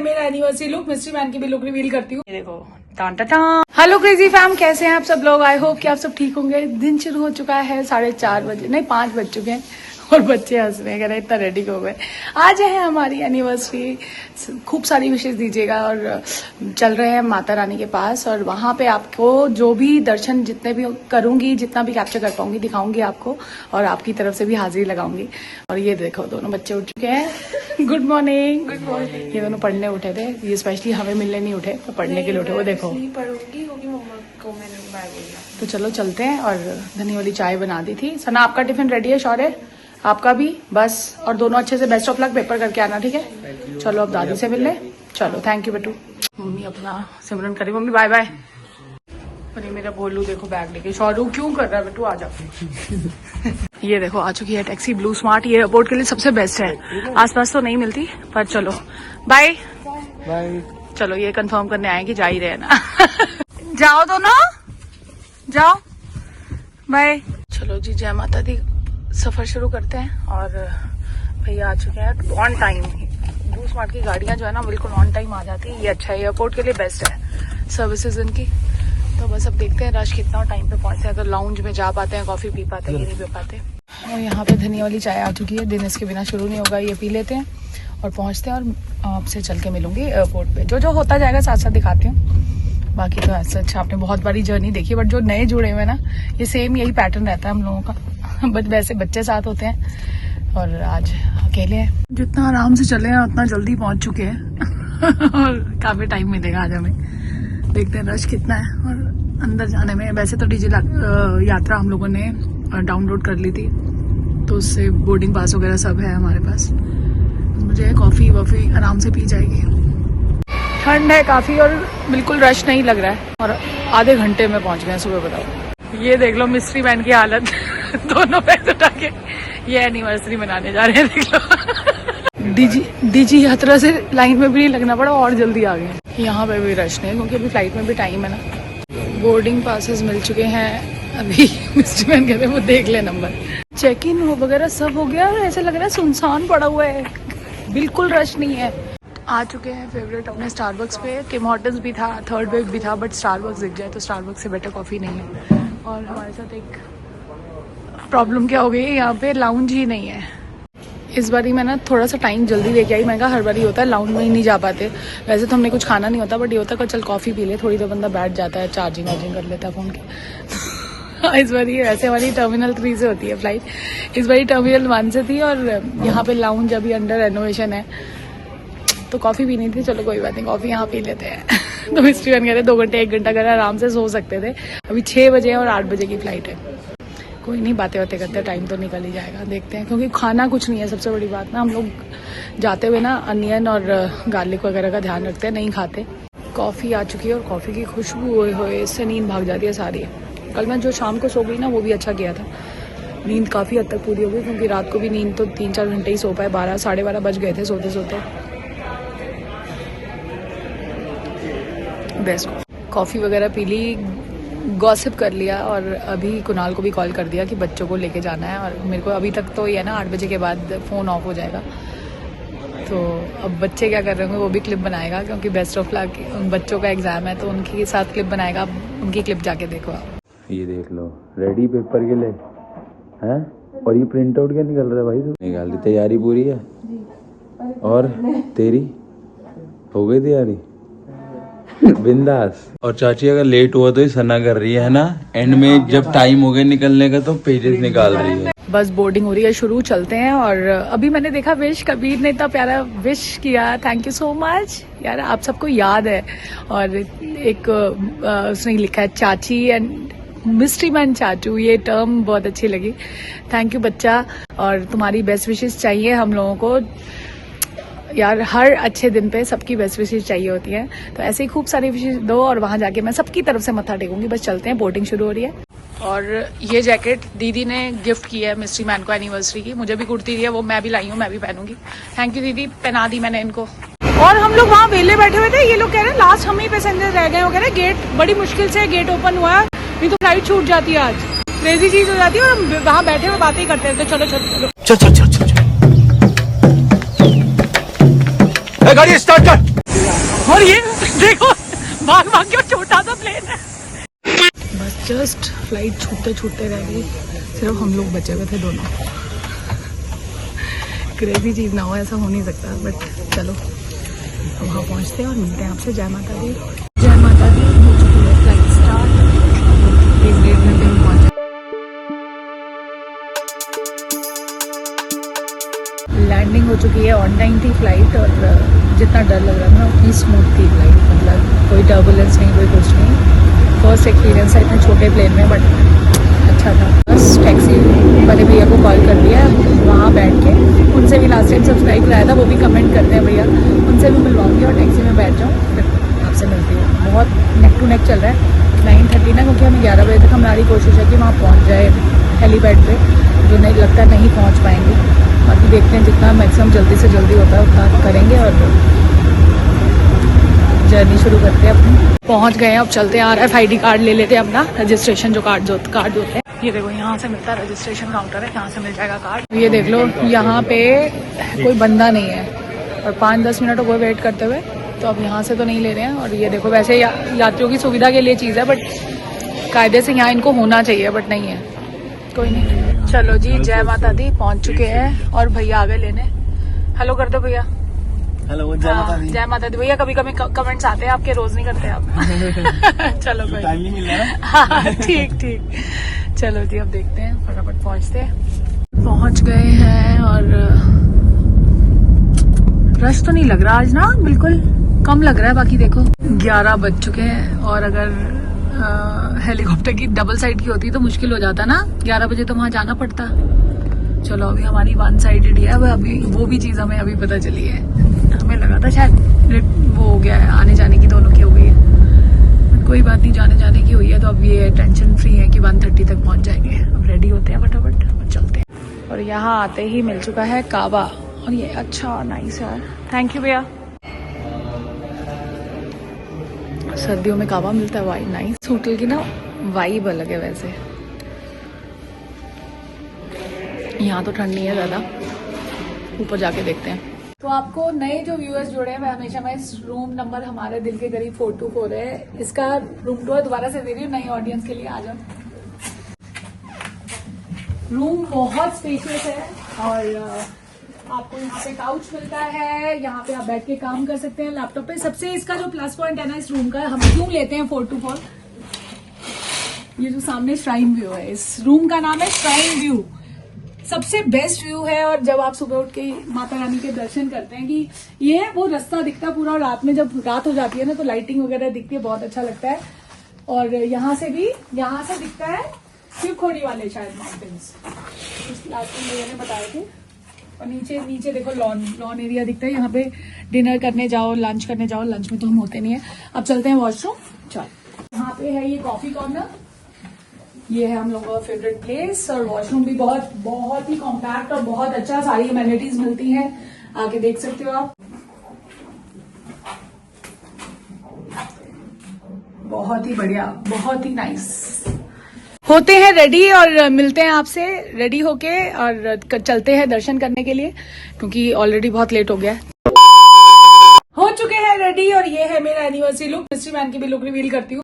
मेरा anniversary look mystery man की भी लुक रिवील करती हूँ। देखो टान टान। हेलो क्रेजी फैम, कैसे हैं आप सब लोग? आई होप कि आप सब ठीक होंगे। दिन शुरू हो चुका है 4:30 बजे, नहीं 5 बज चुके हैं और बच्चे हंस रहे हैं, कह रहे इतना रेडी हो गए। आज है हमारी एनिवर्सरी, खूब सारी विशेष दीजिएगा। और चल रहे हैं माता रानी के पास और वहां पे आपको जो भी दर्शन जितने भी करूंगी, जितना भी कैप्चर कर पाऊंगी दिखाऊंगी आपको, और आपकी तरफ से भी हाजिरी लगाऊंगी। और ये देखो दोनों बच्चे उठ चुके हैं। Good morning. Good morning. ये दोनों पढ़ने उठे थे, ये स्पेशली हमें मिलने नहीं उठे, तो पढ़ने के लिए उठे। वो देखो पढ़ूंगी क्योंकि मम्मा को मैंने बाय बोला। तो चलो चलते हैं। और धनी वाली चाय बना दी थी। सना आपका टिफिन रेडी है, शौर्य आपका भी बस। और दोनों अच्छे से बेस्ट ऑफ लक, पेपर करके आना, ठीक है? चलो अब दादी से मिलने चलो। थैंक यू बेटू। मम्मी अपना सिमरन करी। Mummy bye bye. और ये मेरा बोलू देखो बैग लेके। शौर्य क्यों कर रहा है बेटू, आ जाओ। ये देखो आ चुकी है टैक्सी ब्लू स्मार्ट। ये एयरपोर्ट के लिए सबसे बेस्ट है, आसपास तो नहीं मिलती, पर चलो बाय बाय। चलो ये कंफर्म करने आए कि जा ही रहे ना। जाओ दोनों जाओ, बाय। चलो जी, जय माता दी। सफर शुरू करते हैं। और भैया आ चुके हैं ऑन टाइम। ब्लू स्मार्ट की गाड़ियां जो है ना बिल्कुल ऑन टाइम आ जाती है। ये अच्छा है, एयरपोर्ट के लिए बेस्ट है सर्विसेज इनकी। तो बस अब देखते हैं रश कितना टाइम पे पहुंचते हैं, तो लाउंज में जा पाते हैं, कॉफी पी पाते हैं, ये नहीं पी पाते। और यहाँ पे धनिया वाली चाय आ चुकी है। दिन इसके बिना शुरू नहीं होगा। ये पी लेते हैं और पहुंचते हैं, और आपसे चल के मिलूंगी एयरपोर्ट पे। जो जो होता जाएगा साथ साथ दिखाती हूँ। बाकी तो ऐसा अच्छा, आपने बहुत बड़ी जर्नी देखी, बट जो नए जुड़े हुए ना, ये सेम यही पैटर्न रहता है हम लोगों का। बट वैसे बच्चे साथ होते हैं और आज अकेले हैं। जितना आराम से चले हैं उतना जल्दी पहुंच चुके हैं। और काफी टाइम मिलेगा आज हमें। देखते हैं रश कितना है। और अंदर जाने में वैसे तो डीजी यात्रा हम लोगों ने डाउनलोड कर ली थी, तो उससे बोर्डिंग पास वगैरह सब है हमारे पास। मुझे कॉफी वॉफी आराम से पी जाएगी। ठंड है काफी और बिल्कुल रश नहीं लग रहा है। और आधे घंटे में पहुंच गए सुबह। बताओ, ये देख लो मिस्ट्री मैन की हालत। दोनों पैसे उठा के ये एनिवर्सरी मनाने जा रहे हैं, देख लो। डीजी यात्रा से लाइन में भी नहीं लगना पड़ा और जल्दी आ गए। यहाँ पे भी रश नहीं, क्योंकि अभी फ्लाइट में भी टाइम है ना। बोर्डिंग पासेस मिल चुके हैं अभी। मिस्ट्री मैन कहते हैं वो देख ले नंबर। चेक इन वगैरह सब हो गया। ऐसा लग रहा है सुनसान पड़ा हुआ है, बिल्कुल रश नहीं है। आ चुके हैं फेवरेट अपने स्टारबक्स पे। टिम हॉर्टन्स भी था, थर्ड वेव भी था, बट स्टारबक्स दिख जाए तो स्टारबक्स से बेटर कॉफ़ी नहीं है। और हमारे साथ एक प्रॉब्लम क्या हो गई है, यहाँ पे लाउंज ही नहीं है। इस बारी मैं ना थोड़ा सा टाइम जल्दी लेके आई। मैं कहा हर बारी होता है लाउंज में ही नहीं जा पाते। वैसे तो हमने कुछ खाना नहीं होता, बट ये होता है चल कॉफ़ी पी ले, थोड़ी देर बंदा बैठ जाता है, चार्जिंग वार्जिंग कर लेता है फ़ोन की। इस बारी वैसे हमारी टर्मिनल 3 से होती है फ्लाइट, इस बारी टर्मिनल 1 से थी। और यहाँ पे लाउंज अभी अंडर रेनोवेशन है, तो कॉफ़ी पीनी थी। चलो कोई बात नहीं, कॉफ़ी यहाँ पी लेते हैं। तो मिस्ट्री बन गए थे 2 घंटे 1 घंटा कर आराम से सो सकते थे। अभी 6 बजे और 8 बजे की फ्लाइट है। कोई नहीं, बातें बातें करते टाइम तो निकल ही जाएगा। देखते हैं, क्योंकि खाना कुछ नहीं है सबसे बड़ी बात ना। हम लोग जाते हुए ना अनियन और गार्लिक वगैरह का ध्यान रखते हैं, नहीं खाते। कॉफ़ी आ चुकी है और कॉफ़ी की खुशबू होए इससे नींद भाग जाती है सारी। कल मैं जो शाम को सो गई ना वो भी अच्छा किया था, नींद काफ़ी हद तक पूरी हो गई। क्योंकि रात को भी नींद तो 3-4 घंटे ही सो पाए, 12 साढ़े 12 बज गए थे सोते सोते। बेस्ट कॉफ़ी वगैरह पी ली, गॉसिप कर लिया, और अभी कुणाल को भी कॉल कर दिया कि बच्चों को लेके जाना है। और मेरे को अभी तक तो ये ना 8 बजे के बाद फ़ोन ऑफ हो जाएगा। तो अब बच्चे क्या कर रहे होंगे वो भी क्लिप बनाएगा, क्योंकि बेस्ट ऑफ लक उन बच्चों का एग्ज़ाम है, तो उनके साथ क्लिप बनाएगा। अब उनकी क्लिप जाके देखो आप। ये देख लो, रेडी पेपर के लिए हैं। और ये प्रिंट आउट क्या निकल रहा है भाई? तू निकाल दी, तैयारी पूरी है? और तेरी हो गई तैयारी? बिंदास। और चाची अगर लेट हुआ तो ही सना कर रही है ना, एंड में जब टाइम हो गया निकलने का तो पेजेस निकाल रही है। बस बोर्डिंग हो रही है शुरू, चलते हैं। और अभी मैंने देखा विश, कबीर ने इतना प्यारा विश किया, थैंक यू सो मच यार, आप सबको याद है। और एक उसने लिखा है चाची एंड मिस्ट्री मैन चाचू, ये टर्म बहुत अच्छी लगी। थैंक यू बच्चा, और तुम्हारी बेस्ट विशेस चाहिए हम लोगों को यार। हर अच्छे दिन पे सबकी बेस्ट विशेस चाहिए होती है, तो ऐसे ही खूब सारी विशेस दो, और वहां जाके मैं सबकी तरफ से मत्था टेकूंगी। बस चलते हैं, बोर्डिंग शुरू हो रही है। और ये जैकेट दीदी ने गिफ्ट की है मिस्ट्री मैन को एनिवर्सरी की। मुझे भी कुर्ती दी है, वो मैं भी लाई हूँ, मैं भी पहनूंगी। थैंक यू दीदी, पहना दी मैंने इनको। और हम लोग वहाँ वेले बैठे हुए थे, ये लोग कह रहे हैं लास्ट हम ही पैसेंजर रह गए। वो कह रहे हैं गेट बड़ी मुश्किल से गेट ओपन हुआ है, नहीं तो फ्लाइट छूट जाती है। आज क्रेजी चीज हो जाती है, और हम वहाँ बैठे हुए बातें ही करते हैं। तो चलो चलो चलो चलो चलो चलो, गाड़ी स्टार्ट कर। और ये देखो भाग भाग के छोटा सा प्लेन है। बस जस्ट फ्लाइट छूटते छूटते रह गई, सिर्फ हम लोग बचे हुए थे दोनों। क्रेजी चीज़ ना हो, ऐसा हो नहीं सकता, बट चलो वहाँ पहुँचते हैं और मिलते हैं आपसे। जय माता दी। जय माता दी। हो चुकी है फ्लाइट स्टार्ट, 1-1.5 घंटे में पहुँचे। लैंडिंग हो चुकी है, ऑन टाइम थी फ्लाइट, और जितना डर लग रहा था ना उतनी स्मूथ थी फ्लाइट, मतलब कोई टर्बुलेंस नहीं, कोई कुछ नहीं। फर्स्ट एक्सपीरियंस है इतने छोटे प्लेन में, बट अच्छा था। बस टैक्सी वाले भैया को कॉल कर दिया, वहाँ बैठ के उनसे भी लास्ट टाइम सब्सक्राइब कराया था, वो भी कमेंट करते हैं भैया, उनसे भी मिलवाऊंगी और टैक्सी में बैठ जाऊँ, फिर आपसे मिलती हूँ। बहुत नेक टू नेक चल रहा है 9:30 ना, क्योंकि हमें 11 बजे तक हमारी कोशिश है कि वहाँ पहुँच जाए हेलीपैड पे, जो नहीं लगता है नहीं पहुँच पाएंगे। बाकी देखते हैं, जितना मैक्सिमम जल्दी से जल्दी होता है उतना करेंगे और जर्नी शुरू करते हैं अपनी। पहुंच गए हैं, अब चलते हैं। RFID कार्ड ले लेते हैं अपना, रजिस्ट्रेशन जो कार्ड होते हैं। ये देखो यहाँ से मिलता है, रजिस्ट्रेशन काउंटर है, यहाँ से मिल जाएगा कार्ड। ये देख लो, यहाँ पे कोई बंदा नहीं है और 5-10 मिनट हो गए वेट करते हुए, तो अब यहाँ से तो नहीं ले रहे हैं। और ये देखो, वैसे यात्रियों की सुविधा के लिए चीज़ है, बट कायदे से यहाँ इनको होना चाहिए, बट नहीं है, कोई नहीं। चलो जी, जय माता दी। पहुँच चुके हैं और भैया आ गए लेने। हेलो कर दो भैया। हेलो, जय माता दी। जय माता दी भैया। कभी कभी कमेंट्स आते हैं आपके, रोज नहीं करते आप। चलो भाई, टाइम नहीं मिल रहा है। हाँ ठीक ठीक। चलो जी, अब देखते हैं, फटाफट पहुंचते हैं। पहुंच गए हैं और रश तो नहीं लग रहा आज ना, बिल्कुल कम लग रहा है। बाकी देखो 11 बज चुके हैं, और अगर हेलीकॉप्टर की डबल साइड की होती तो मुश्किल हो जाता ना, 11 बजे तो वहां जाना पड़ता। चलो अभी हमारी 1 साइडेड है, अभी वो भी चीज हमें अभी पता चली है। हमें लगा था शायद वो हो गया है, आने जाने की दोनों की हो गई है, बट कोई बात नहीं, जाने जाने की हुई है, तो अब ये टेंशन फ्री है कि 1:30 तक पहुंच जाएंगे। अब रेडी होते हैं फटाफट और चलते हैं। और यहाँ आते ही मिल चुका है कावा, और ये अच्छा नाइस है, थैंक यू भैया। सर्दियों में कावा मिलता है, वाई नाइस। होटल की ना वाइब अलग है वैसे। यहाँ तो ठंड नहीं है ज़्यादा, ऊपर जाके देखते हैं। तो आपको नए जो व्यूअर्स जुड़े हैं, मैं हमेशा इस रूम नंबर हमारे दिल के करीब 424 है, इसका रूम टूर दोबारा से दे रही हूँ नई ऑडियंस के लिए। आ जाओ। रूम बहुत स्पेशियस है, और आपको यहाँ पे काउच मिलता है, यहाँ पे आप बैठ के काम कर सकते हैं लैपटॉप पे। सबसे इसका जो प्लस पॉइंट है ना इस रूम का, हम क्यों लेते हैं 424, ये जो सामने श्राइन व्यू है, इस रूम का नाम है श्राइन व्यू। सबसे बेस्ट व्यू है, और जब आप सुबह उठ के माता रानी के दर्शन करते हैं कि ये वो रास्ता दिखता पूरा, और रात में जब रात हो जाती है ना तो लाइटिंग वगैरह दिखती है, बहुत अच्छा लगता है। और यहाँ से दिखता है शिवखोड़ी वाले शायद माउंटेन्स, लास्ट में भैया ने बताए थे। और नीचे देखो लॉन एरिया दिखता है, यहाँ पे डिनर करने जाओ, लंच करने जाओ। लंच में तो हम होते नहीं है। अब चलते हैं वॉशरूम। चल, यहाँ पे है ये कॉफी कॉर्नर, ये है हम लोगों का फेवरेट प्लेस, और वॉशरूम भी बहुत ही कॉम्पैक्ट और बहुत अच्छा, सारी अमेनिटीज मिलती हैं, आके देख सकते हो आप। बहुत ही बढ़िया, बहुत ही नाइस। होते हैं रेडी और मिलते हैं आपसे रेडी होके, और चलते हैं दर्शन करने के लिए, क्योंकि ऑलरेडी बहुत लेट हो गया है। हो चुके हैं रेडी, और ये है मेरा एनिवर्सरी लुक। मिस्ट्री मैन की भी लुक रिवील करती हूँ,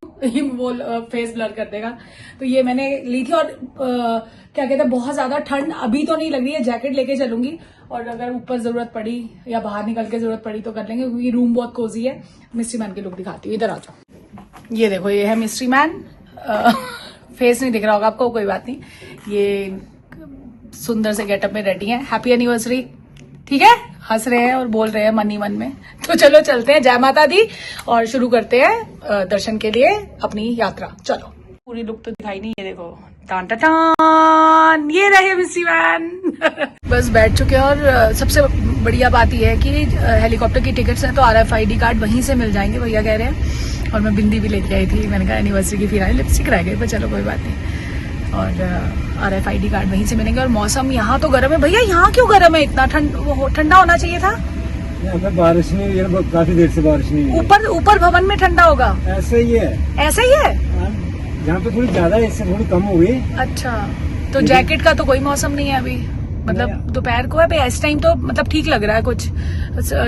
वो फेस ब्लर कर देगा। तो ये मैंने ली थी, और क्या कहते हैं, बहुत ज्यादा ठंड अभी तो नहीं लग रही है, जैकेट लेके चलूंगी, और अगर ऊपर जरूरत पड़ी या बाहर निकल के जरूरत पड़ी तो कर लेंगे, क्योंकि रूम बहुत कोजी है। मिस्ट्री मैन की लुक दिखाती हूँ, इधर आ जाओ। ये देखो, ये है मिस्ट्री मैन। फेस नहीं दिख रहा होगा आपको, कोई बात नहीं, ये सुंदर से गेटअप में रेडी है। Happy anniversary. ठीक है, हंस रहे हैं और बोल रहे हैं मन ही मन में। तो चलो चलते हैं, जय माता दी, और शुरू करते हैं दर्शन के लिए अपनी यात्रा। चलो। पूरी लुक तो दिखाई नहीं, ये देखो, टान टान, ये रहे मिस्ट्री मैन। बस बैठ चुके हैं, और सबसे बढ़िया बात यह है कि हेलीकॉप्टर की टिकट्स हैं तो RFID कार्ड वहीं से मिल जाएंगे, भैया कह रहे हैं। और मैं बिंदी भी लेके आई थी, मैंने कहा एनिवर्सरी की, फिर आई लिपस्टिक रह गई, पर चलो कोई बात नहीं। और RFID कार्ड वहीं से मिलेंगे। और मौसम यहाँ तो गर्म है भैया, यहाँ क्यों गर्म है इतना? ठंडा होना चाहिए था। यहाँ पे बारिश नहीं हुई है, काफी देर से बारिश नहीं हुई। ऊपर भवन में ठंडा होगा, ऐसे ही है। ऐसा ही है, यहाँ पे थोड़ी ज्यादा है, इससे थोड़ी कम हुई। अच्छा, तो जैकेट का तो कोई मौसम नहीं है अभी। मतलब दोपहर को है भाई, इस टाइम तो मतलब ठीक लग रहा है, कुछ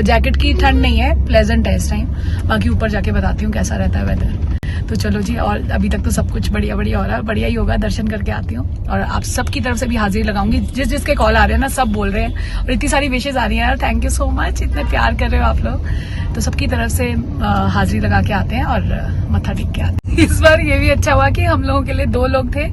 जैकेट की ठंड नहीं है, प्लेजेंट है इस टाइम। बाकी ऊपर जाके बताती हूँ कैसा रहता है वेदर। तो चलो जी, और अभी तक तो सब कुछ बढ़िया बढ़िया हो रहा है, बढ़िया ही होगा। दर्शन करके आती हूँ और आप सबकी तरफ से भी हाजिरी लगाऊंगी। जिस जिसके कॉल आ रहे हैं ना, सब बोल रहे हैं और इतनी सारी विशेष आ रही हैं यार, थैंक यू सो मच, इतने प्यार कर रहे हो आप लोग। तो सबकी तरफ से हाजिरी लगा के आते हैं और मत्था टेक के आते हैं। इस बार ये भी अच्छा हुआ कि हम लोगों के लिए 2 लोग थे,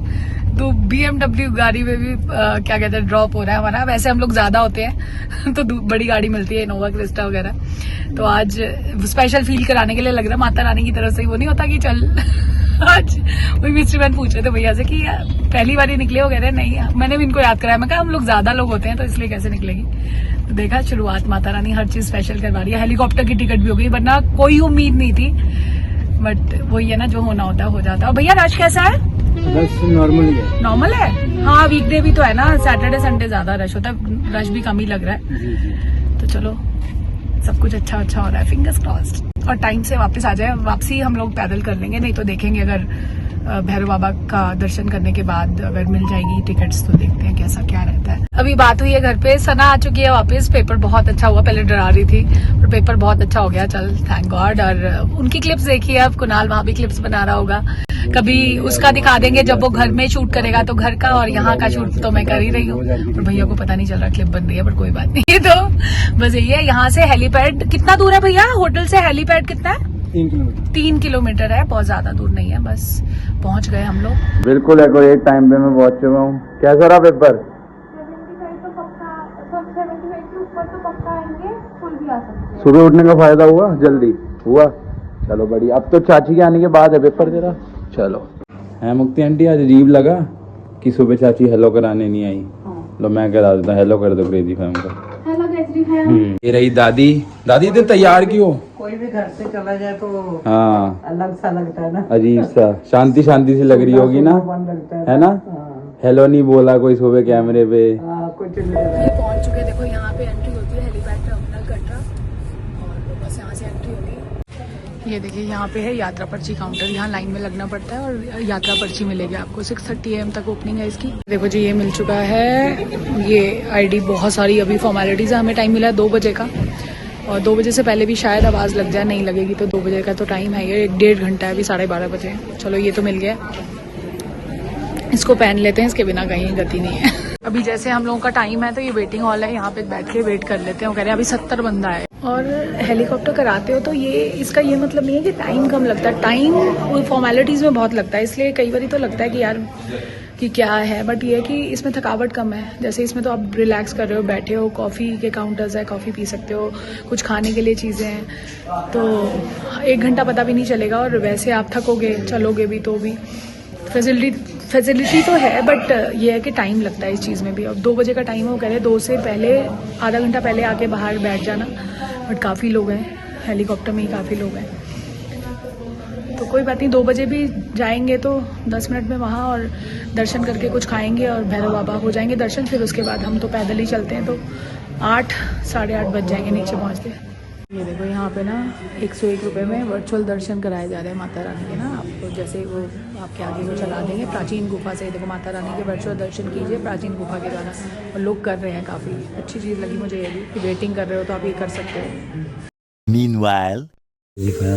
तो BMW गाड़ी में भी क्या कहते हैं ड्रॉप हो रहा है हमारा। वैसे हम लोग ज्यादा होते हैं तो बड़ी गाड़ी मिलती है, इनोवा क्रिस्टा वगैरह। तो आज स्पेशल फील कराने के लिए लग रहा है, माता रानी की तरफ से। वो नहीं होता कि चल आज वही मिस्ट्री मैन पूछ रहे थे भैया से कि पहली बार ही निकले हो, कह रहे नहीं। मैंने भी इनको याद कराया, मैं कहा हम लोग ज्यादा लोग होते हैं तो इसलिए कैसे निकलेगी। तो देखा, शुरुआत माता रानी हर चीज स्पेशल करवा रही है। हेलीकॉप्टर की टिकट भी हो गई, वरना कोई उम्मीद नहीं थी, बट वही है ना, जो होना होता है हो जाता है। भैया रश कैसा है? बस नॉर्मल ही है। नॉर्मल है, हाँ वीकडे भी तो है ना, सैटरडे संडे ज्यादा रश होता है, रश भी कम ही लग रहा है। जी जी। तो चलो सब कुछ अच्छा अच्छा हो रहा है, फिंगर्स क्रॉस्ड। और टाइम से वापस आ जाए, वापसी हम लोग पैदल कर लेंगे, नहीं तो देखेंगे अगर भैरव बाबा का दर्शन करने के बाद अगर मिल जाएगी टिकट्स तो देखते हैं कैसा क्या रहता है। अभी बात हुई है घर पे, सना आ चुकी है वापस। पेपर बहुत अच्छा हुआ, पहले डरा रही थी और पेपर बहुत अच्छा हो गया, चल थैंक गॉड। और उनकी क्लिप्स देखी है, अब कुणाल वहां भी क्लिप्स बना रहा होगा, कभी उसका दिखा देंगे जब वो घर में शूट करेगा तो घर का, और यहाँ का शूट तो मैं कर ही रही हूँ। और भैया को पता नहीं चल रहा क्लिप बन रही है, पर कोई बात नहीं। तो बस यही है। यहाँ से हेलीपैड कितना दूर है भैया? होटल से हेलीपैड कितना है? 3 किलोमीटर है, बहुत ज्यादा दूर नहीं है, बस पहुंच गए हम लोग। बिल्कुल एक्यूरेट टाइम पे मैं पहुंच चुका हूँ। कैसा रहा पेपर? 75 भी आ सकते हैं। सुबह उठने का फायदा हुआ? जल्दी हुआ? चलो बढ़िया। अब तो चाची के आने के बाद है पेपर तेरा। चलो है मुक्ति आंटी, आज अजीब लगा कि सुबह चाची हेलो कराने नहीं आई। लो मैं करा देता, हेलो कर दो क्रेजी फैम का। हेलो कैसी फैम। ये रही दादी। दादी इतने तैयार क्यों? कोई भी घर से चला जाए तो हाँ अलग सा लगता है ना, अजीब सा, शांति शांति सी लग रही होगी ना, लगता है ना? हेलो नहीं बोला कोई सुबह कैमरे पे। कुछ नहीं। ये पहुंच चुके, देखो यहाँ पे एंट्री होती है हेलीपैड टर्मिनल कटरा, और बस यहाँ से एंट्री होगी। ये देखिए यहाँ पे है यात्रा पर्ची काउंटर, यहाँ लाइन में लगना पड़ता है और यात्रा पर्ची मिलेगी आपको। 6:30 AM तक ओपनिंग है इसकी। देखो जी ये मिल चुका है, ये ID, बहुत सारी अभी फॉर्मेलिटीज है। हमें टाइम मिला है 2 बजे का, और 2 बजे से पहले भी शायद आवाज़ लग जाए, नहीं लगेगी तो 2 बजे का तो टाइम है। ये 1.5 घंटा है, अभी 12:30 बजे। चलो ये तो मिल गया, इसको पहन लेते हैं, इसके बिना कहीं गति नहीं है। अभी जैसे हम लोगों का टाइम है तो ये वेटिंग हॉल है, यहाँ पे बैठ के वेट कर लेते हैं। वो कह रहे हैं अभी 70 बंदा है। और हेलीकॉप्टर कराते हो तो ये इसका ये मतलब नहीं है कि टाइम कम लगता है, टाइम फॉर्मेलिटीज़ में बहुत लगता है, इसलिए कई बार तो लगता है कि यार कि क्या है, बट ये है कि इसमें थकावट कम है। जैसे इसमें तो आप रिलैक्स कर रहे हो, बैठे हो, कॉफ़ी के काउंटर्स है, कॉफ़ी पी सकते हो, कुछ खाने के लिए चीज़ें हैं, तो 1 घंटा पता भी नहीं चलेगा। और वैसे आप थकोगे चलोगे भी तो भी फैसिलिटी तो है, बट ये है कि टाइम लगता है इस चीज़ में भी। अब 2 बजे का टाइम है, वो कह रहे हैं 2 से पहले आधा घंटा पहले आके बाहर बैठ जाना, बट काफ़ी लोग हैं हेलीकॉप्टर में ही, काफ़ी लोग हैं। तो कोई बात नहीं, 2 बजे भी जाएंगे तो 10 मिनट में वहाँ, और दर्शन करके कुछ खाएंगे और भैरव बाबा हो जाएंगे दर्शन। फिर उसके बाद हम तो पैदल ही चलते हैं, तो 8 साढ़े 8 बज जाएंगे नीचे पहुँचते। ये देखो यहाँ पे ना 101 रुपये में वर्चुअल दर्शन कराए जा रहे हैं माता रानी के ना। आपको जैसे वो आपके आगे वो चला देंगे प्राचीन गुफा से। देखो माता रानी के वर्चुअल दर्शन कीजिए प्राचीन गुफा के द्वारा, और लोग कर रहे हैं, काफ़ी अच्छी चीज़ लगी मुझे ये भी कि वेटिंग कर रहे हो तो आप ये कर सकते हो। Meanwhile,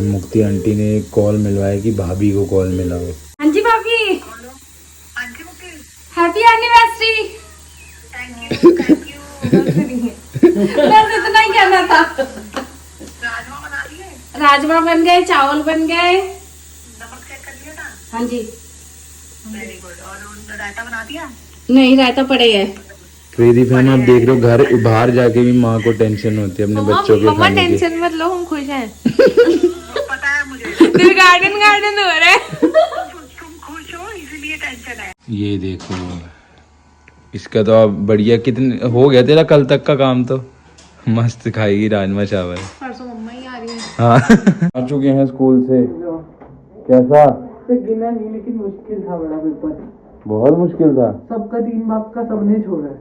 मुक्ति आंटी ने एक कॉल मिलवाया कि भाभी को कॉल मिला हो। हाँ जी भाभी, हैप्पी एनिवर्सरी। बस इतना ही कहना था। राजमा बन गए, चावल बन गए। नमक चेक कर लिया था? हाँ जी, वेरी गुड। और रायता बना दिया? नहीं, रायता पड़े है। क्रेजी फैम आप देख रहे हो, घर बाहर जाके भी माँ को टेंशन होती है अपने बच्चों के मम्मा खाने की। टेंशन मत लो, हम खुश हैं। पता है मुझे, दिल गार्डन गार्डन हो रहा है। तुम खुश हो इसलिए टेंशन है। ये देखो इसका तो अब बढ़िया, कितने हो गया तेरा कल तक का काम, तो मस्त खाएगी राजमा चावल। परसों मम्मा ही आ रही है। हाँ आ चुके हैं स्कूल से। कैसा? गिना नहीं, लेकिन मुश्किल था बड़ा पेपर, बहुत मुश्किल था। सबका 3 मार्क्स का सबने छोड़ा है।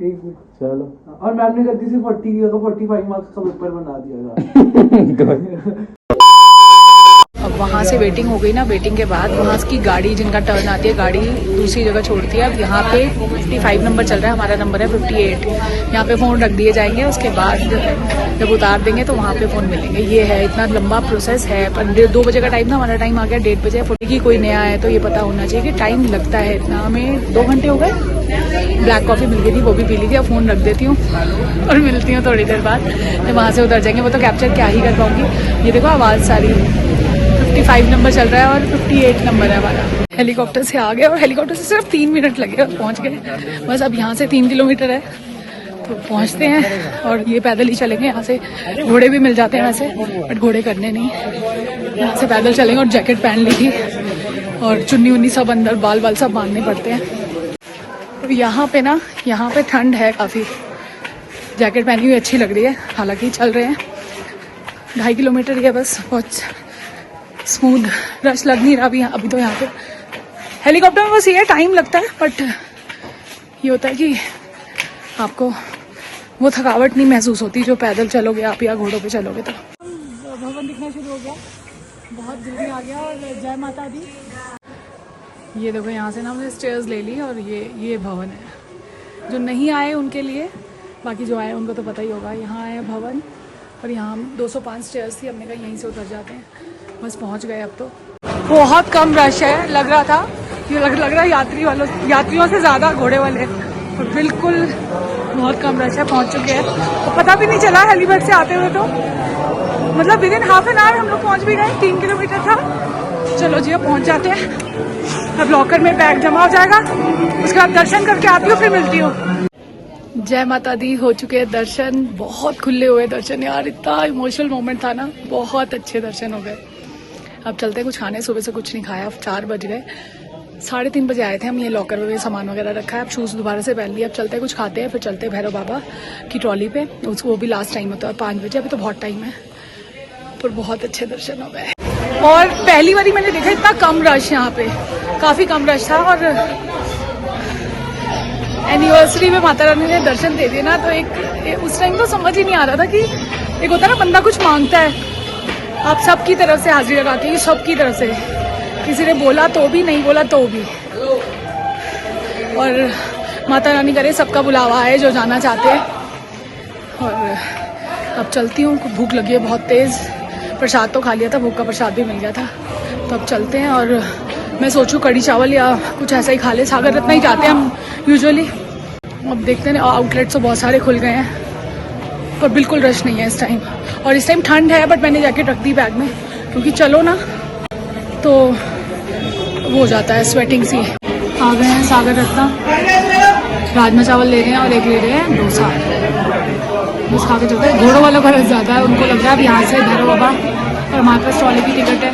एक चलो और मैम ने गलती से 40 का 45 मार्क्स का पेपर बना दिया था। अब वहाँ से वेटिंग हो गई ना, वेटिंग के बाद वहाँ की गाड़ी जिनका टर्न आती है गाड़ी दूसरी जगह छोड़ती है। अब यहाँ पे 55 नंबर चल रहा है, हमारा नंबर है 58। यहाँ पे फ़ोन रख दिए जाएंगे, उसके बाद जब उतार देंगे तो वहाँ पे फ़ोन मिलेंगे। ये है, इतना लंबा प्रोसेस है। पर 2 बजे का टाइम था, हमारा टाइम आ गया 1:30 बजे। की कोई नया है तो ये पता होना चाहिए कि टाइम लगता है इतना। हमें 2 घंटे हो गए। ब्लैक कॉफ़ी मिल गई थी, वो भी पी ली थी। अब फ़ोन रख देती हूँ और मिलती हूँ थोड़ी देर बाद जब वहाँ से उतर जाएंगे। वो तो कैप्चर क्या ही कर पाऊँगी। ये देखो आवाज़ सारी 55 नंबर चल रहा है और 58 नंबर है हमारा। हेलीकॉप्टर से आ गए और हेलीकॉप्टर से सिर्फ 3 मिनट लगे और पहुँच गए। बस अब यहाँ से 3 किलोमीटर है तो पहुँचते हैं और ये पैदल ही चलेंगे। यहाँ से घोड़े भी मिल जाते हैं वैसे, बट घोड़े करने नहीं, यहाँ से पैदल चलेंगे। और जैकेट पहन ली थी और चुन्नी उन्नी सब अंदर, बाल बाल सब बांधने पड़ते हैं। तो यहाँ पे ना, यहाँ पे ठंड है काफ़ी। जैकेट पहनी हुई अच्छी लग रही है, हालांकि चल रहे हैं 2.5 किलोमीटर ही है बस। बहुत स्मूथ, रश लग नहीं रहा अभी तो यहाँ पे। हेलीकॉप्टर में बस ये टाइम लगता है, बट ये होता है कि आपको वो थकावट नहीं महसूस होती जो पैदल चलोगे आप या घोड़ों पे चलोगे। तो भवन दिखना शुरू हो गया, बहुत जल्दी आ गया। और जय माता दी। ये देखो यहाँ से ना हमने स्टेयर्स ले ली और ये भवन है। जो नहीं आए उनके लिए, बाकी जो आए उनको तो पता ही होगा। यहाँ आए भवन और यहाँ 205 स्टेयर्स थी, हमने कहा यहीं से उतर जाते हैं। बस पहुँच गए अब तो। बहुत कम रश है, लग रहा था ये लग रहा है यात्रियों से ज़्यादा घोड़े वाले, और बिल्कुल बहुत कम रश है। पहुँच चुके हैं और पता भी नहीं चला हेलीपैड से आते हुए, तो मतलब विदिन हाफ एन आवर हम लोग पहुँच भी गए। 3 किलोमीटर था। चलो जी अब पहुँच जाते हैं। अब लॉकर में बैग जमा हो जाएगा, उसके बाद दर्शन करके आती हूँ, फिर मिलती हूँ। जय माता दी। हो चुके हैं दर्शन, बहुत खुले हुए दर्शन यार। इतना इमोशनल मोमेंट था ना, बहुत अच्छे दर्शन हो गए। अब चलते हैं कुछ खाने। सुबह से कुछ नहीं खाया, 4 बज गए। 3:30 बजे आए थे हम। ये लॉकर में सामान वगैरह रखा है। अब शूज़ दोबारा से पहन लिया। अब चलते हैं कुछ खाते हैं, फिर चलते हैं भैरव बाबा की ट्रॉली पे। उसको वो भी लास्ट टाइम होता है 5 बजे, अभी तो बहुत टाइम है। पर बहुत अच्छे दर्शन हो गए। और पहली बारी मैंने देखा इतना कम रश, यहाँ पे काफ़ी कम रश था। और एनिवर्सरी में माता रानी ने दर्शन दे दिए ना, तो एक उस टाइम तो समझ ही नहीं आ रहा था कि एक होता है ना बंदा कुछ मांगता है, आप सबकी तरफ से हाजिरी लगाते हैं, सबकी तरफ से। किसी ने बोला तो भी, नहीं बोला तो भी। और माता रानी करे सबका बुलावा है जो जाना चाहते हैं। और अब चलती हूँ, भूख लगी है बहुत तेज़। प्रसाद तो खा लिया था, भूख का प्रसाद भी मिल गया था। तो अब चलते हैं और मैं सोचूं कड़ी चावल या कुछ ऐसा ही खा ले। सागर रत्ना ही जाते हैं हम यूजुअली। अब देखते हैं, आउटलेट्स तो बहुत सारे खुल गए हैं पर बिल्कुल रश नहीं है इस टाइम। और इस टाइम ठंड है, बट मैंने जैकेट रख दी बैग में, क्योंकि चलो ना तो वो हो जाता है स्वेटिंग सी। आ गए हैं सागर रत्ना। राजमा चावल ले रहे हैं और एक ले रहे हैं डोसा। बस खा के चलते हैं। घोड़ों वालों का रश ज़्यादा है, उनको लग रहा है अब यहाँ से भैरव बाबा और हमारे पास ट्रॉली की टिकट है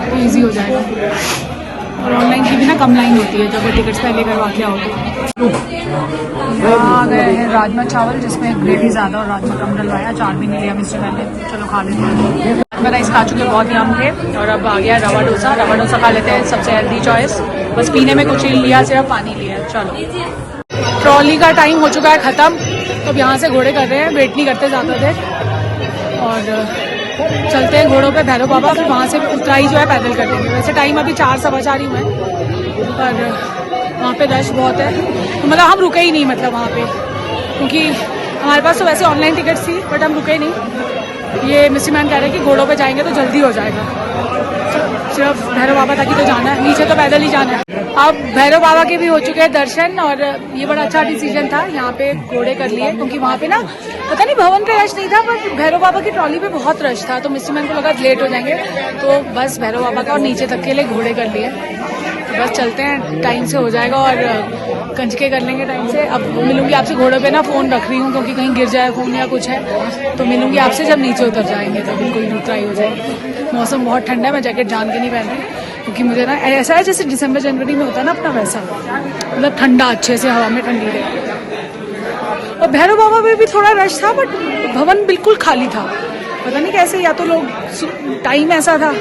तो ईजी हो जाएगा। और ऑनलाइन की भी ना कम लाइन होती है जब वो टिकट्स पहले करवा के आओगे। आ गए हैं राजमा चावल, जिसमें ग्रेवी ज़्यादा और राजमा कम डलवाया। 4 भी नहीं लिया इससे पहले, चलो खा लेते हैं। राजमा राइस खा चुके, बहुत यम थे। और अब आ गया रवा डोसा। रवा डोसा खा लेते हैं, सबसे हेल्दी चॉइस। बस पीने में कुछ नहीं लिया, सिर्फ पानी लिया। चलो, ट्रॉली का टाइम हो चुका है ख़त्म, तो अब यहाँ से घोड़े कर रहे हैं, वेट नहीं करते ज़्यादा देर। और चलते हैं घोड़ों पे भैरव बाबा, फिर वहाँ से उतराई जो है पैदल कर देंगे। वैसे टाइम अभी 4 सवा 4 ही हुए हैं, पर वहाँ पे रश बहुत है। तो मतलब हम रुके ही नहीं, मतलब वहाँ पे, क्योंकि हमारे पास तो वैसे ऑनलाइन टिकट थी, बट हम रुके ही नहीं। ये मिस्सी मैन कह रहे हैं कि घोड़ों पे जाएंगे तो जल्दी हो जाएगा। सिर्फ भैरव बाबा तक ही तो जाना है, नीचे तो पैदल ही जाना है। अब भैरव बाबा के भी हो चुके हैं दर्शन, और ये बड़ा अच्छा डिसीजन था यहाँ पे घोड़े कर लिए, क्योंकि वहाँ पे ना पता नहीं भवन पे रश नहीं था, पर भैरव बाबा की ट्रॉली पे बहुत रश था। तो मिस्सी मैन को लगा लेट हो जाएंगे, तो बस भैरव बाबा का और नीचे तक के लिए घोड़े कर लिए। तो बस चलते हैं, टाइम से हो जाएगा और कंजके कर लेंगे टाइम से। अब मिलूंगी आपसे घोड़े पे ना, फ़ोन रख रही हूँ क्योंकि कहीं गिर जाए फ़ोन या कुछ है। तो मिलूंगी आपसे जब नीचे उतर जाएंगे, तो बिल्कुल उतराई हो जाएगी। मौसम बहुत ठंडा है, मैं जैकेट जान के नहीं पहन रही, क्योंकि मुझे ना ऐसा है जैसे दिसंबर जनवरी में होता है ना अपना, वैसा मतलब ठंडा अच्छे से हवा में ठंडी रहे। और भैरव बाबा में भी थोड़ा रश था, बट भवन बिल्कुल खाली था। पता नहीं कैसे, या तो लोग टाइम ऐसा था।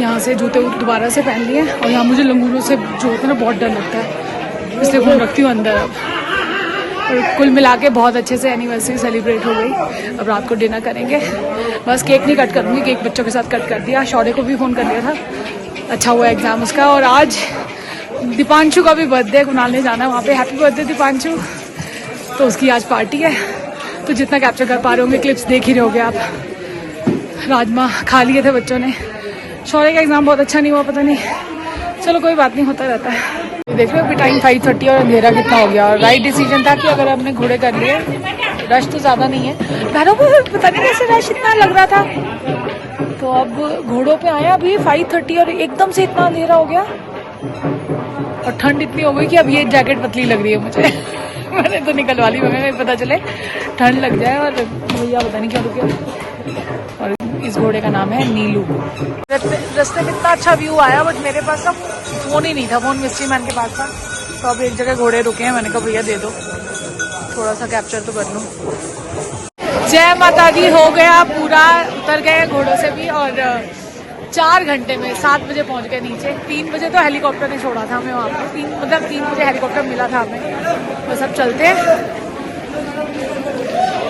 यहाँ से जूते दोबारा से पहन लिए, और यहाँ मुझे लंगूरों से जो होता है ना बहुत डर लगता है, इसलिए फोन रखती हूँ अंदर। अब और कुल मिला के बहुत अच्छे से एनिवर्सरी सेलिब्रेट हो गई। अब रात को डिनर करेंगे। बस केक नहीं कट करूँगी, केक बच्चों के साथ कट कर दिया। शौर्य को भी फ़ोन कर दिया था, अच्छा हुआ एग्ज़ाम उसका। और आज दीपांशु का भी बर्थडे, कुणाल ने जाना है वहाँ पे। Happy birthday Deepanshu. तो उसकी आज पार्टी है, तो जितना कैप्चर कर पा रहे होंगे क्लिप्स देख ही रहे होगे आप। राजमा खा लिए थे बच्चों ने। शौर्य का एग्ज़ाम बहुत अच्छा नहीं हुआ, पता नहीं, चलो कोई बात नहीं, होता रहता है। देख रहे हो अभी टाइम 5:30 और अंधेरा कितना हो गया। और राइट डिसीजन था कि अगर हमने घोड़े कर लिए, रश तो ज़्यादा नहीं है घरों पर, पता नहीं कैसे रश इतना लग रहा था। तो अब घोड़ों पे आया अभी 5:30 और एकदम से इतना अंधेरा हो गया और ठंड इतनी हो गई कि अब ये जैकेट पतली लग रही है मुझे। मैंने तो निकलवा ली, मगर पता चले ठंड लग जाए। और भैया पता नहीं क्या रुके। और इस घोड़े का नाम है नीलू। रास्ते में इतना अच्छा व्यू आया, बट मेरे पास अब फ़ोन ही नहीं था, फ़ोन मिस्ट्री मैन के पास था। तो अब एक जगह घोड़े रुके हैं, मैंने कहा भैया दे दो, थोड़ा सा कैप्चर तो कर लूँ। जय माता दी हो गया पूरा, उतर गए घोड़ों से भी। और 4 घंटे में 7 बजे पहुंच गए नीचे। 3 बजे तो हेलीकॉप्टर ने छोड़ा था हमें वहाँ पे, 3 बजे हेलीकॉप्टर मिला था हमें। बस अब चलते हैं,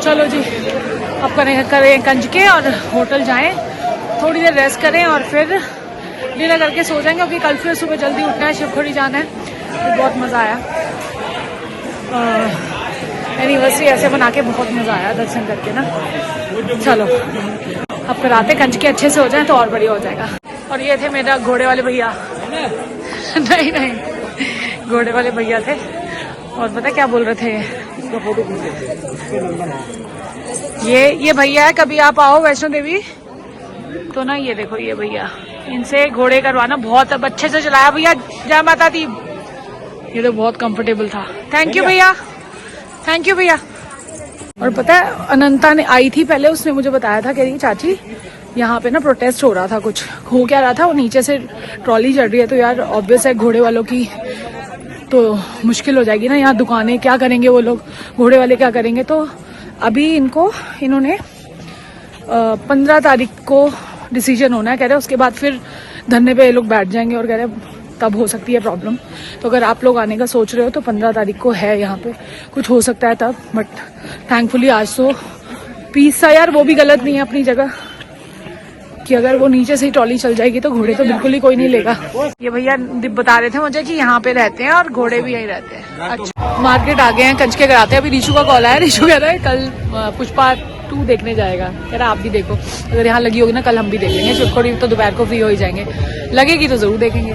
चलो जी। अब करें कंजके और होटल जाएं, थोड़ी देर रेस्ट करें और फिर डिनर करके सो जाएंगे, क्योंकि कल फिर सुबह जल्दी उठना है, शिवखोड़ी जाना है। तो बहुत मज़ा आया, एनिवर्सरी ऐसे बना के बहुत मज़ा आया दर्शन करके ना। चलो अब कराते कंजके अच्छे से हो जाए तो और बढ़िया हो जाएगा। और ये थे मेरा घोड़े वाले भैया। नहीं, घोड़े वाले भैया थे। और पता क्या बोल रहे थे ये भैया है, कभी आप आओ वैष्णो देवी तो ना, ये देखो ये भैया, इनसे घोड़े करवाना। बहुत अब अच्छे से चलाया भैया, जय माता दी। ये तो बहुत कंफर्टेबल था। थैंक यू भैया, थैंक यू भैया। और पता है अनंता ने आई थी पहले, उसने मुझे बताया था, कह रही चाची यहाँ पे ना प्रोटेस्ट हो रहा था, कुछ हो क्या रहा था, वो नीचे से ट्रॉली चढ़ रही है। तो यार ऑब्वियस है घोड़े वालों की तो मुश्किल हो जाएगी ना, यहाँ दुकानें क्या करेंगे वो लोग, घोड़े वाले क्या करेंगे। तो अभी इन्होंने 15 तारीख को डिसीजन होना है, कह रहे हैं। उसके बाद फिर धरने पे ये लोग बैठ जाएंगे और कह रहे हैं तब हो सकती है प्रॉब्लम। तो अगर आप लोग आने का सोच रहे हो तो 15 तारीख को है यहाँ पे, कुछ हो सकता है तब। बट थैंकफुली आज तो पीस सा, यार वो भी गलत नहीं है अपनी जगह, कि अगर वो नीचे से ही ट्रॉली चल जाएगी तो घोड़े तो बिल्कुल ही कोई नहीं लेगा। ये भैया बता रहे थे मुझे कि यहाँ पे रहते हैं और घोड़े भी यहीं रहते हैं। अच्छा, मार्केट आ गए हैं, कंजके कराते हैं। अभी रीशु का कॉल आया, रीशु कह रहा है कल पुष्पा 2 देखने जाएगा। कह रहा आप भी देखो, अगर यहाँ लगी होगी ना कल हम भी देख लेंगे। शिवखोड़ी तो दोपहर को फ्री हो ही जाएंगे, लगेगी तो जरूर देखेंगे।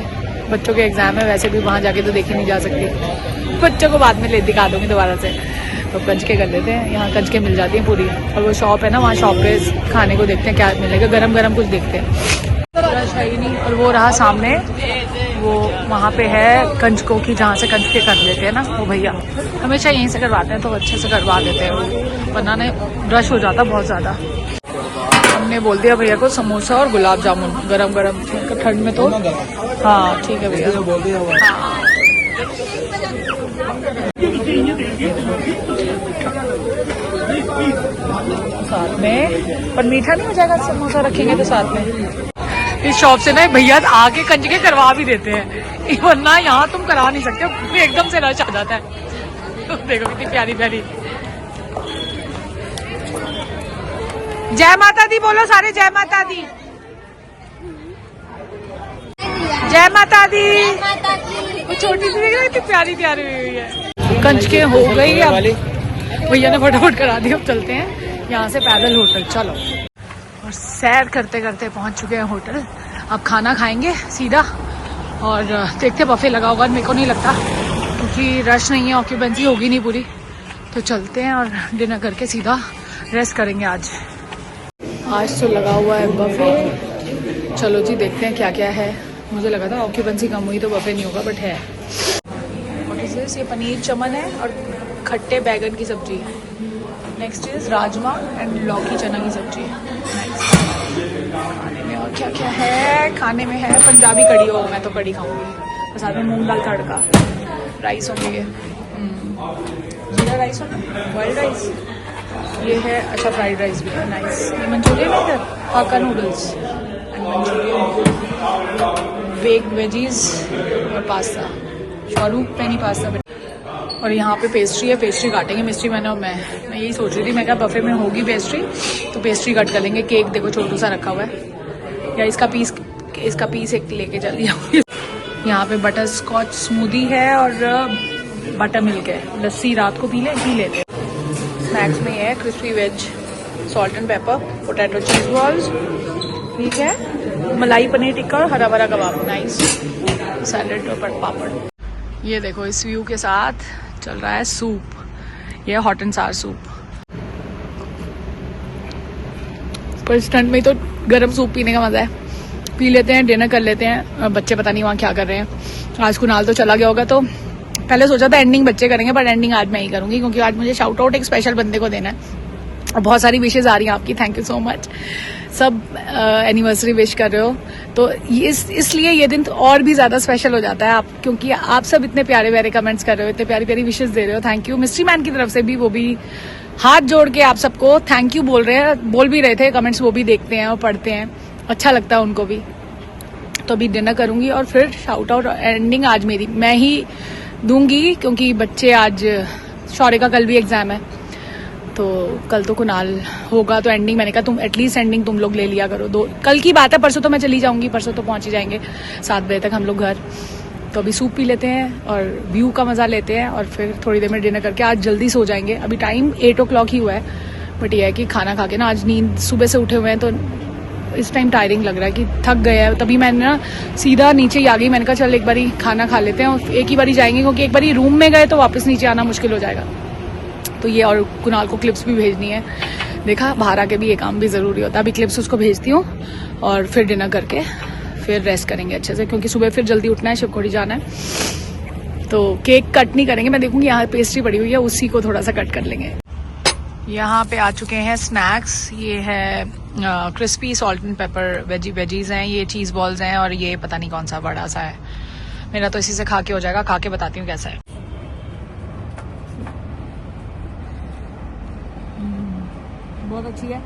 बच्चों के एग्जाम है, वैसे भी वहाँ जाके तो देखी नहीं जा सकती, बच्चों को बाद में दिखा दूंगी दोबारा से। तो कंजके कर लेते हैं, यहाँ कंजके मिल जाती हैं पूरी। और वो शॉप है ना, वहाँ शॉप पे खाने को देखते हैं क्या मिलेगा, गरम गरम कुछ देखते हैं। रश है ही नहीं। और वो रहा सामने, वो वहाँ पे है कंजकों की, जहाँ से कंजके कर लेते हैं ना वो भैया, हमेशा यहीं से करवाते हैं, तो अच्छे से करवा देते हैं वो, वरना रश हो जाता बहुत ज़्यादा। हमने बोल दिया भैया को समोसा और गुलाब जामुन गरम गरम, ठंड में तो हाँ ठीक है भैया। हाँ साथ में, पर मीठा नहीं हो जाएगा समोसा रखेंगे तो साथ में। इस शॉप से ना भैया आके कंजके करवा भी देते हैं, वरना यहाँ तुम करा नहीं सकते, एकदम से रश आ जाता है। देखो कितनी प्यारी प्यारी। जय माता दी बोलो सारे, जय माता दी, जय माता दी। वो छोटी सी देख रही कितनी प्यारी प्यारी हुई है। कंजके हो गई, अब भैया ने फटाफट करा दी। अब चलते हैं यहाँ से पैदल होटल, चलो। और सैर करते करते पहुँच चुके हैं होटल। अब खाना खाएंगे सीधा, और देखते बफे लगा होगा, मेरे को नहीं लगता क्योंकि रश नहीं है, ऑक्यूपेंसी होगी नहीं पूरी। तो चलते हैं और डिनर करके सीधा रेस्ट करेंगे। आज तो लगा हुआ है बफे, चलो जी देखते हैं क्या क्या है। मुझे लगा था ऑक्यूपेंसी कम हुई तो बफे नहीं होगा, बट है। ये पनीर चमन है और खट्टे बैगन की सब्जी है। नेक्स्ट इज राजमा एंड लौकी चना की सब्जी है। खाने में और क्या क्या है, खाने में है पंजाबी कड़ी हो, मैं तो कड़ी खाऊंगी, साथ में मूंग दाल तड़का, राइस होंगे, जीरा राइस होगा, बॉइल्ड राइस, ये है अच्छा फ्राइड राइस भी है, नाइस। ये मंचूरियन है इधर, हाका noodles and Manchurian, baked veggies और पास्ता, शाहरुख पैनी पास्ता। और यहाँ पे पेस्ट्री है, पेस्ट्री काटेंगे मिस्ट्री मैंने और मैं यही सोच रही थी, मैं क्या बफे में होगी पेस्ट्री तो पेस्ट्री कट कर लेंगे। केक देखो छोटू सा रखा हुआ है, या इसका पीस एक लेके चली जाऊंगी। यहाँ पे बटर स्कॉच स्मूदी है और बटर मिल्क है, लस्सी रात को पी लेते हैं। स्नैक्स में है crispy veg salt and pepper, potato cheese balls, ठीक है, मलाई पनीर टिक्का और हरा भरा कबाब, नाइस, सैलेड और पापड़। ये देखो इस व्यू के साथ चल रहा है सूप, ये हॉट एंड सार सूप। पर स्टंट में तो गर्म सूप पीने का मजा है, पी लेते हैं, डिनर कर लेते हैं। बच्चे पता नहीं वहाँ क्या कर रहे हैं। आज कुणाल तो चला गया होगा, तो पहले सोचा था एंडिंग बच्चे करेंगे, पर एंडिंग आज मैं ही करूंगी क्योंकि आज मुझे शाउट आउट एक स्पेशल बंदे को देना है और बहुत सारी विशेज आ रही हैं आपकी, थैंक यू सो मच। सब एनिवर्सरी विश कर रहे हो तो इसलिए ये दिन तो और भी ज्यादा स्पेशल हो जाता है, आप क्योंकि आप सब इतने प्यारे प्यारे कमेंट्स कर रहे हो, इतने प्यारी प्यारी विशेज दे रहे हो, थैंक यू। मिस्ट्री मैन की तरफ से भी, वो भी हाथ जोड़ के आप सबको थैंक यू बोल भी रहे थे, कमेंट्स वो भी देखते हैं और पढ़ते हैं, अच्छा लगता है उनको भी। तो अभी डिनर करूंगी और फिर शाउट आउट एंडिंग आज मेरी मैं ही दूंगी क्योंकि बच्चे आज शौर्य का कल भी एग्जाम है, तो कल तो कुणाल होगा, तो एंडिंग मैंने कहा तुम एटलीस्ट एंडिंग तुम लोग ले लिया करो। कल की बात है, परसों तो मैं चली जाऊंगी, परसों तो पहुंच ही जाएंगे 7 बजे तक हम लोग घर। तो अभी सूप पी लेते हैं और व्यू का मजा लेते हैं और फिर थोड़ी देर में डिनर करके आज जल्दी सो जाएंगे। अभी टाइम 8 o'clock ही हुआ है, बट ये है कि खाना खा के ना आज नींद सुबह से उठे हुए हैं तो इस टाइम टायरिंग लग रहा है कि थक गए हैं। तभी मैंने ना सीधा नीचे ही आ गई, मैंने कहा चल एक बारी खाना खा लेते हैं और एक ही बारी जाएंगे क्योंकि एक बारी रूम में गए तो वापस नीचे आना मुश्किल हो जाएगा। तो ये और कुणाल को क्लिप्स भी भेजनी है, देखा बाहर आके भी ये काम भी जरूरी होता है। अभी क्लिप्स उसको भेजती हूँ और फिर डिनर करके फिर रेस्ट करेंगे अच्छे से क्योंकि सुबह फिर जल्दी उठना है, शिवखोड़ी जाना है। तो केक कट नहीं करेंगे, मैं देखूंगी यहाँ पेस्ट्री पड़ी हुई है उसी को थोड़ा सा कट कर लेंगे। यहाँ पे आ चुके हैं स्नैक्स, ये है crispy salt and paper veggies हैं, ये चीज बॉल्स हैं और ये पता नहीं कौन सा बड़ा सा है, मेरा तो इसी से खा के हो जाएगा, खा के बताती हूँ कैसा है। बहुत अच्छी है,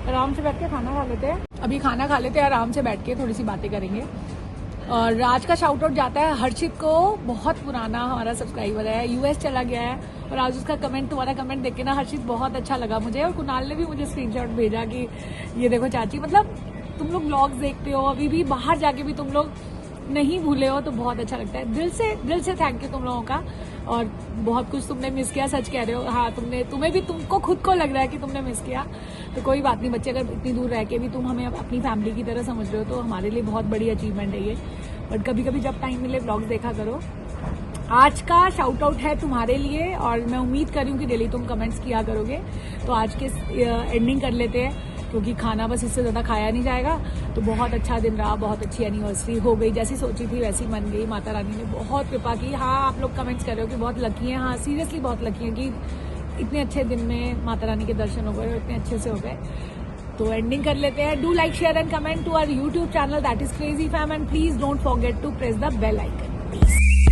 आराम से बैठ के खाना खा लेते हैं। अभी खाना खा लेते हैं, आराम से बैठ के थोड़ी सी बातें करेंगे। और आज का शाउट आउट जाता है हर्षित को, बहुत पुराना हमारा सब्सक्राइबर है, यूएस चला गया है और आज उसका कमेंट, तुम्हारा कमेंट देख के ना हर्षित बहुत अच्छा लगा मुझे। और कुणाल ने भी मुझे स्क्रीनशॉट भेजा कि ये देखो चाची, मतलब तुम लोग व्लॉग्स देखते हो, अभी भी बाहर जाके भी तुम लोग नहीं भूले हो, तो बहुत अच्छा लगता है। दिल से थैंक यू तुम लोगों का। और बहुत कुछ तुमने मिस किया, सच कह रहे हो, हाँ तुम्हें भी, तुमको खुद को लग रहा है कि तुमने मिस किया, तो कोई बात नहीं बच्चे, अगर इतनी दूर रह के भी तुम हमें अपनी फैमिली की तरह समझ रहे हो तो हमारे लिए बहुत बड़ी अचीवमेंट है ये। बट कभी कभी जब टाइम मिले व्लॉग्स देखा करो। आज का शाउट आउट है तुम्हारे लिए और मैं उम्मीद कर रही हूँ कि डेली तुम कमेंट्स किया करोगे। तो आज के एंडिंग कर लेते हैं क्योंकि खाना बस इससे ज्यादा खाया नहीं जाएगा। तो बहुत अच्छा दिन रहा, बहुत अच्छी एनिवर्सरी हो गई, जैसी सोची थी वैसी मन गई, माता रानी ने बहुत कृपा की। हाँ आप लोग कमेंट्स कर रहे हो कि बहुत लकी हैं, हाँ सीरियसली बहुत लकी हैं कि इतने अच्छे दिन में माता रानी के दर्शन हो गए और इतने अच्छे से हो गए। तो एंडिंग कर लेते हैं। Do like share and comment to our YouTube channel that is crazy fam and please don't forget to press the bell icon.